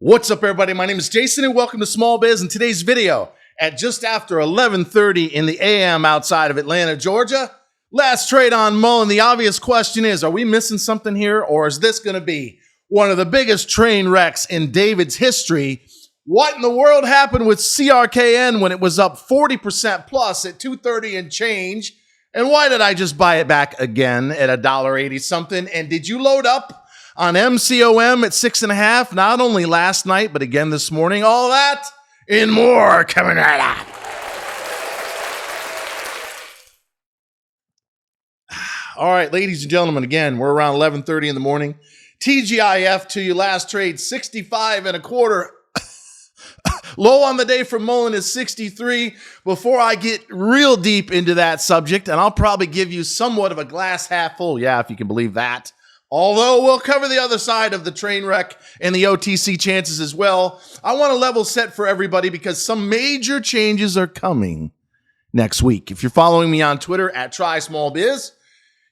What's up, everybody? My name is Jason, and welcome to Small Biz. In today's video, at just after 11:30 in the AM outside of Atlanta, Georgia, last trade on Muln. The obvious question is, are we missing something here, or is this going to be one of the biggest train wrecks in David's history? What in the world happened with CRKN when it was up 40% plus at 230 and change? And why did I just buy it back again at $1.80 something? And did you load up on MCOM at 6.5, not only last night, but again this morning? All that and more coming right up. All right, ladies and gentlemen, again, we're around 11:30 in the morning. TGIF to you, last trade, 65.25. Low on the day for Mullen is 63. Before I get real deep into that subject, and I'll probably give you somewhat of a glass half full, yeah, if you can believe that. Although we'll cover the other side of the train wreck and the OTC chances as well. I want to level set for everybody because some major changes are coming next week. If you're following me on Twitter at TrySmallBiz,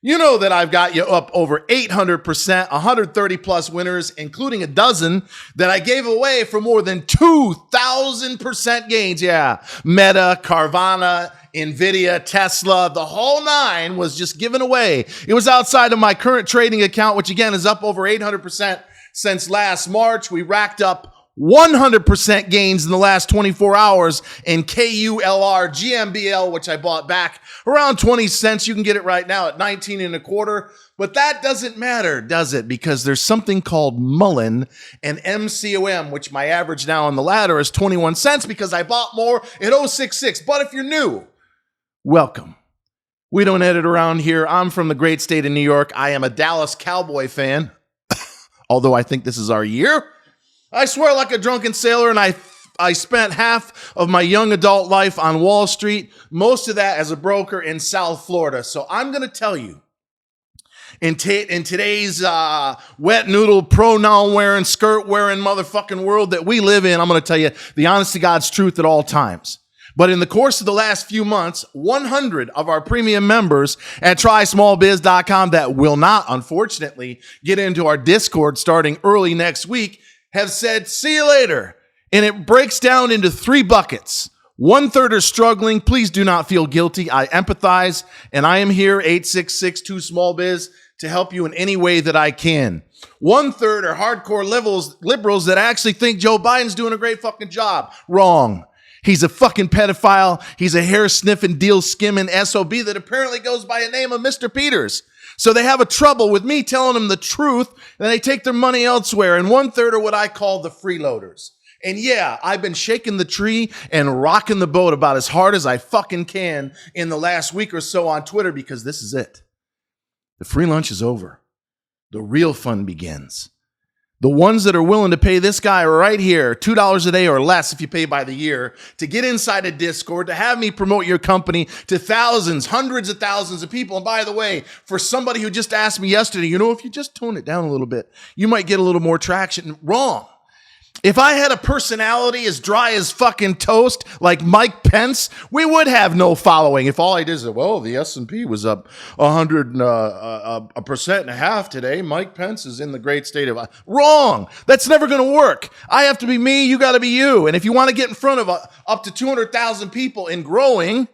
you know that I've got you up over 800%, 130 plus winners, including a dozen that I gave away for more than 2,000% gains. Yeah, Meta, Carvana, NVIDIA, Tesla, the whole nine was just given away. It was outside of my current trading account, which again is up over 800% since last March. We racked up 100% gains in the last 24 hours in KULR GMBL, which I bought back around 20 cents. You can get it right now at 19.25. But that doesn't matter, does it? Because there's something called Mullen and MCOM, which my average now on the ladder is 21 cents because I bought more at 066. But if you're new, welcome. We don't edit around here. I'm from the great state of New York. I am a Dallas Cowboy fan, although I think this is our year. I swear like a drunken sailor, and I spent half of my young adult life on Wall Street, most of that as a broker in South Florida. So I'm going to tell you, in today's wet noodle, pronoun-wearing, skirt-wearing motherfucking world that we live in, I'm going to tell you the honest to God's truth at all times. But in the course of the last few months, 100 of our premium members at TrySmallBiz.com that will not, unfortunately, get into our Discord starting early next week have said, see you later. And it breaks down into three buckets. 1/3 are struggling. Please do not feel guilty. I empathize, and I am here, 866-2SmallBiz, to help you in any way that I can. 1/3 are hardcore liberals that actually think Joe Biden's doing a great fucking job. Wrong. He's a fucking pedophile. He's a hair-sniffing, deal-skimming SOB that apparently goes by the name of Mr. Peters. So they have a trouble with me telling them the truth, and they take their money elsewhere. And 1/3 are what I call the freeloaders. And yeah, I've been shaking the tree and rocking the boat about as hard as I fucking can in the last week or so on Twitter because this is it. The free lunch is over. The real fun begins. The ones that are willing to pay this guy right here, $2 a day or less if you pay by the year, to get inside a Discord, to have me promote your company to thousands, hundreds of thousands of people. And by the way, for somebody who just asked me yesterday, if you just tone it down a little bit, you might get a little more traction. Wrong. If I had a personality as dry as fucking toast, like Mike Pence, we would have no following. If all I did is, well, the S&P was up 100.5% today. Mike Pence is in the great state of... Wrong. That's never going to work. I have to be me. You got to be you. And if you want to get in front of up to 200,000 people and growing,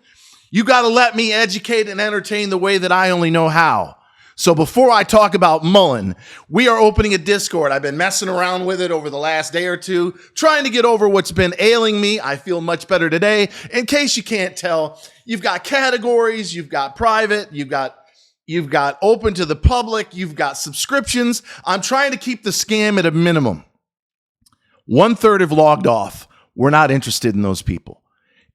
you got to let me educate and entertain the way that I only know how. So before I talk about Mullen, we are opening a Discord. I've been messing around with it over the last day or two, trying to get over what's been ailing me. I feel much better today. In case you can't tell, you've got categories, you've got private, you've got open to the public, you've got subscriptions. I'm trying to keep the scam at a minimum. 1/3 have logged off. We're not interested in those people.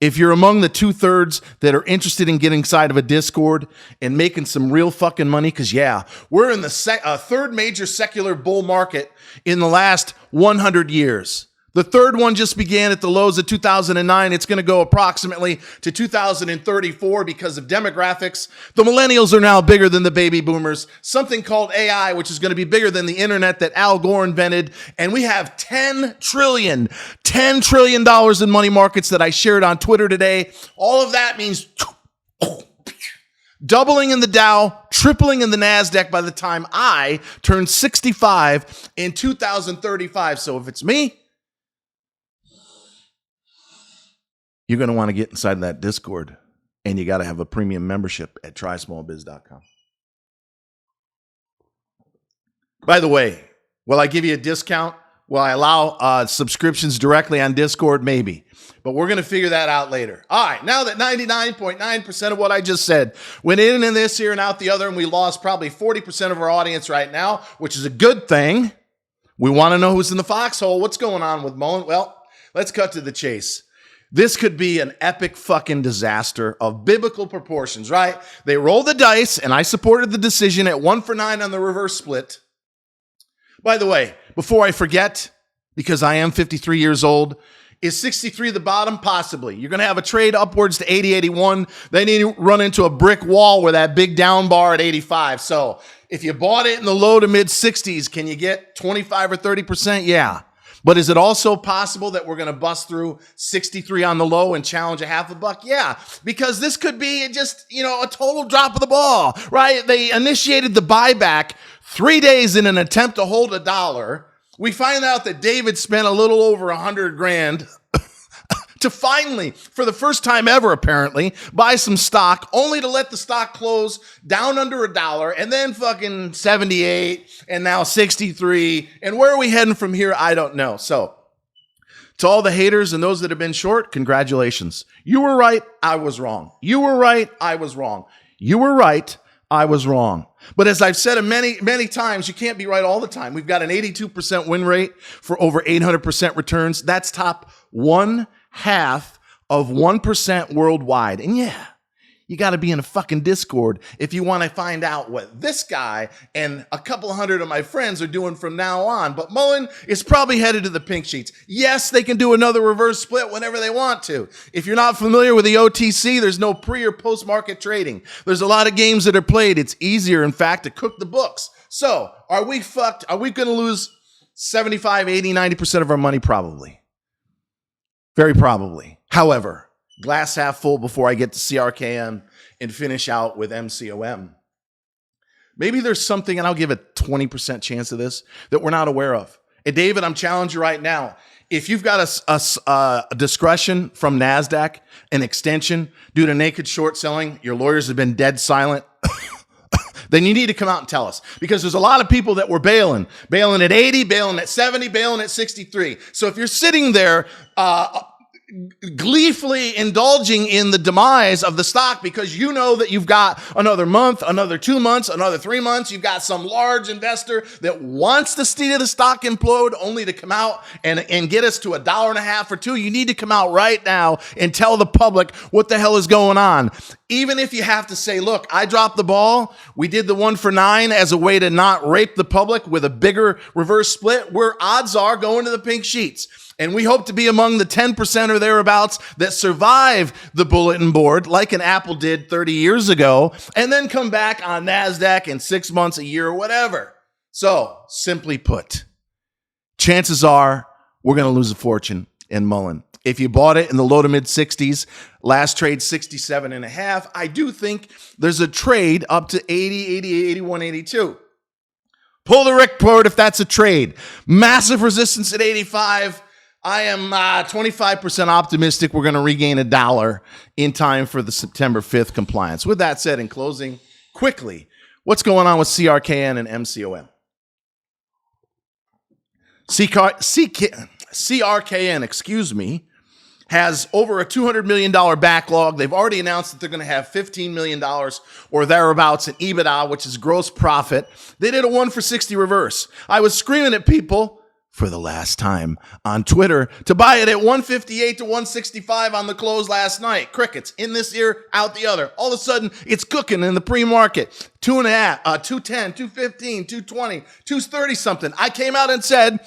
If you're among the 2/3 that are interested in getting inside of a Discord and making some real fucking money, because yeah, we're in the third major secular bull market in the last 100 years. The third one just began at the lows of 2009. It's going to go approximately to 2034 because of demographics. The millennials are now bigger than the baby boomers. Something called AI, which is going to be bigger than the internet that Al Gore invented. And we have $10 trillion in money markets that I shared on Twitter today. All of that means doubling in the Dow, tripling in the NASDAQ by the time I turn 65 in 2035. So if it's me, you're going to want to get inside of that Discord, and you got to have a premium membership at trysmallbiz.com. By the way, will I give you a discount? Will I allow subscriptions directly on Discord? Maybe. But we're going to figure that out later. All right, now that 99.9% of what I just said went in this ear and out the other, and we lost probably 40% of our audience right now, which is a good thing. We want to know who's in the foxhole. What's going on with Muln? Well, let's cut to the chase. This could be an epic fucking disaster of biblical proportions, right? They rolled the dice, and I supported the decision at 1 for 9 on the reverse split. By the way, before I forget, because I am 53 years old, is 63 the bottom? Possibly. You're going to have a trade upwards to 80, 81. Then you run into a brick wall with that big down bar at 85. So if you bought it in the low to mid 60s, can you get 25 or 30%? Yeah. But is it also possible that we're going to bust through 63 on the low and challenge a $0.50? Yeah, because this could be just, a total drop of the ball, right? They initiated the buyback 3 days in an attempt to hold $1. We find out that David spent a little over $100,000 to finally, for the first time ever apparently, buy some stock, only to let the stock close down under $1 and then fucking 78 and now 63. And where are we heading from here? I don't know. So to all the haters and those that have been short, congratulations. You were right. I was wrong. You were right. I was wrong. You were right. I was wrong. But as I've said many, many times, you can't be right all the time. We've got an 82% win rate for over 800% returns. That's top 1/2 of 1% worldwide. And yeah, you got to be in a fucking Discord if you want to find out what this guy and a couple hundred of my friends are doing from now on. But Mullen is probably headed to the pink sheets. Yes, they can do another reverse split whenever they want to. If you're not familiar with the OTC, there's no pre or post market trading. There's a lot of games that are played. It's easier, in fact, to cook the books. So are we fucked? Are we going to lose 75, 80, 90% of our money? Probably. Very probably. However, glass half full before I get to CRKN and finish out with MCOM. Maybe there's something, and I'll give a 20% chance of this, that we're not aware of. And David, I'm challenging you right now. If you've got a discretion from NASDAQ, an extension due to naked short selling, your lawyers have been dead silent, then you need to come out and tell us. Because there's a lot of people that were bailing at 80, bailing at 70, bailing at 63. So if you're sitting there gleefully indulging in the demise of the stock because you know that you've got another month, another 2 months, another 3 months. You've got some large investor that wants to see the stock implode only to come out and get us to $1.50 or $2. You need to come out right now and tell the public what the hell is going on. Even if you have to say, look, I dropped the ball. We did the 1 for 9 as a way to not rape the public with a bigger reverse split, where odds are going to the pink sheets. And we hope to be among the 10% or thereabouts that survive the bulletin board like an Apple did 30 years ago, and then come back on NASDAQ in 6 months, a year, or whatever. So, simply put, chances are we're going to lose a fortune in Mullen. If you bought it in the low to mid 60s, last trade 67.5, I do think there's a trade up to 80, 88, 81, 82. Pull the ripcord if that's a trade. Massive resistance at 85. I am 25% optimistic we're going to regain $1 in time for the September 5th compliance. With that said, in closing, quickly, what's going on with CRKN and MCOM? CRKN, has over a $200 million backlog. They've already announced that they're going to have $15 million or thereabouts in EBITDA, which is gross profit. They did a 1 for 60 reverse. I was screaming at people for the last time on Twitter to buy it at 158 to 165 on the close last night. Crickets in this ear, out the other. All of a sudden, it's cooking in the pre-market. 2.5, 210, 215, 220, 230 something. I came out and said,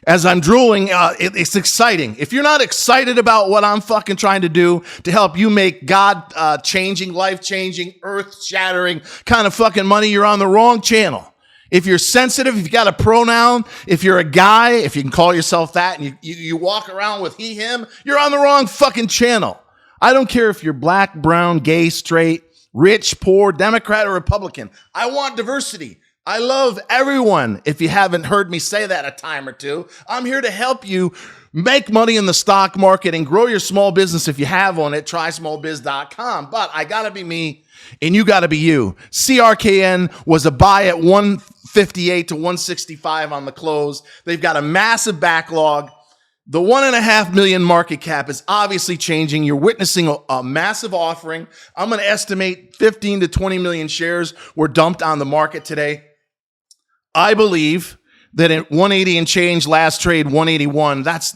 as I'm drooling, it's exciting. If you're not excited about what I'm fucking trying to do to help you make God-changing, life-changing, earth-shattering kind of fucking money, you're on the wrong channel. If you're sensitive, if you got a pronoun, if you're a guy, if you can call yourself that, and you walk around with he, him, you're on the wrong fucking channel. I don't care if you're black, brown, gay, straight, rich, poor, Democrat, or Republican. I want diversity. I love everyone. If you haven't heard me say that a time or two, I'm here to help you make money in the stock market and grow your small business. If you have one at trysmallbiz.com. But I got to be me and you got to be you. CRKN was a buy at 158 to 165 on the close. They've got a massive backlog. The 1.5 million market cap is obviously changing. You're witnessing a massive offering. I'm going to estimate 15 to 20 million shares were dumped on the market today. I believe that at 180 and change, last trade 181. That's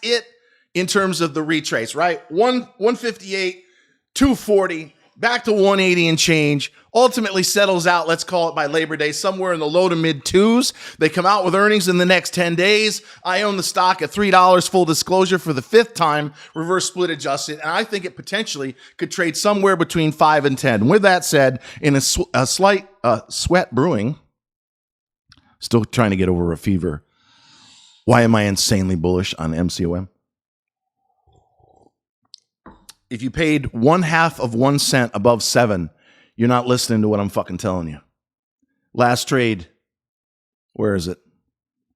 it in terms of the retrace, right? 158, 240, back to 180 and change. Ultimately settles out, let's call it by Labor Day, somewhere in the low to mid twos. They come out with earnings in the next 10 days. I own the stock at $3, full disclosure, for the fifth time, reverse split adjusted. And I think it potentially could trade somewhere between 5 and 10. With that said, in a slight sweat brewing, still trying to get over a fever. Why am I insanely bullish on MCOM? If you paid 1/2 of 1 cent above 7, you're not listening to what I'm fucking telling you. Last trade, where is it?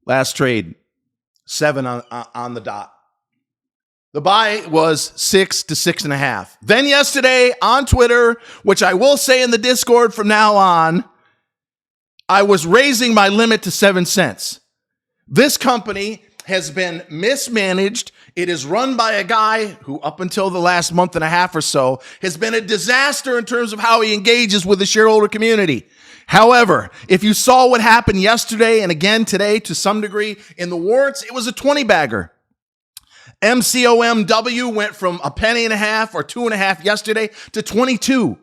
Last trade, 7 on the dot. The buy was 6 to 6.5. Then yesterday on Twitter, which I will say in the Discord from now on, I was raising my limit to 7 cents. This company has been mismanaged. It is run by a guy who, up until the last month and a half or so, has been a disaster in terms of how he engages with the shareholder community. However, if you saw what happened yesterday and again today to some degree in the warrants, it was a 20 bagger. MCOMW went from a penny and a half or 2.5 yesterday to 22.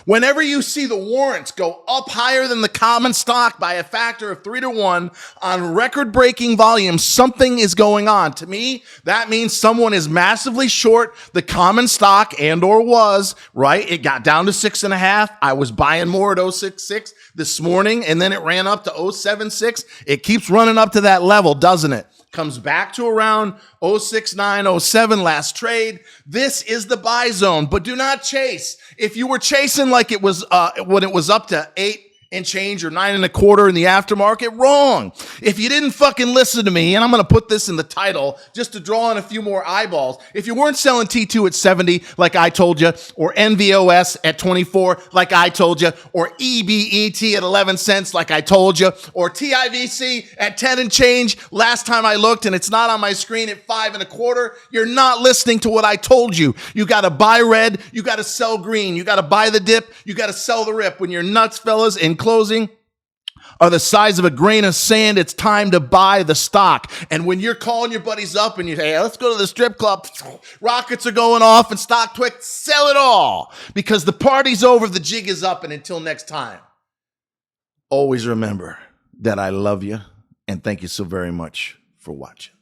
Whenever you see the warrants go up higher than the common stock by a factor of 3 to 1 on record-breaking volume, something is going on. To me, that means someone is massively short the common stock and or was, right? It got down to 6.5. I was buying more at 066 this morning, and then it ran up to 076. It keeps running up to that level, doesn't it? Comes back to around 069, 07 last trade. This is the buy zone, but do not chase. If you were chasing like it was when it was up to 8 and change or 9.25 in the aftermarket, wrong. If you didn't fucking listen to me, and I'm going to put this in the title just to draw in a few more eyeballs. If you weren't selling Ttoo at 70 like I told you, or NVOS at 24 like I told you, or EBET at 11 cents like I told you, or TIVC at 10 and change last time I looked, and it's not on my screen at 5.25, you're not listening to what I told you. You got to buy red, you got to sell green, you got to buy the dip, you got to sell the rip. When you're nuts, fellas, in closing, are the size of a grain of sand, it's time to buy the stock. And when you're calling your buddies up and you say, hey, let's go to the strip club, rockets are going off and stock twix, sell it all, because the party's over, the jig is up. And until next time, always remember that I love you and thank you so very much for watching.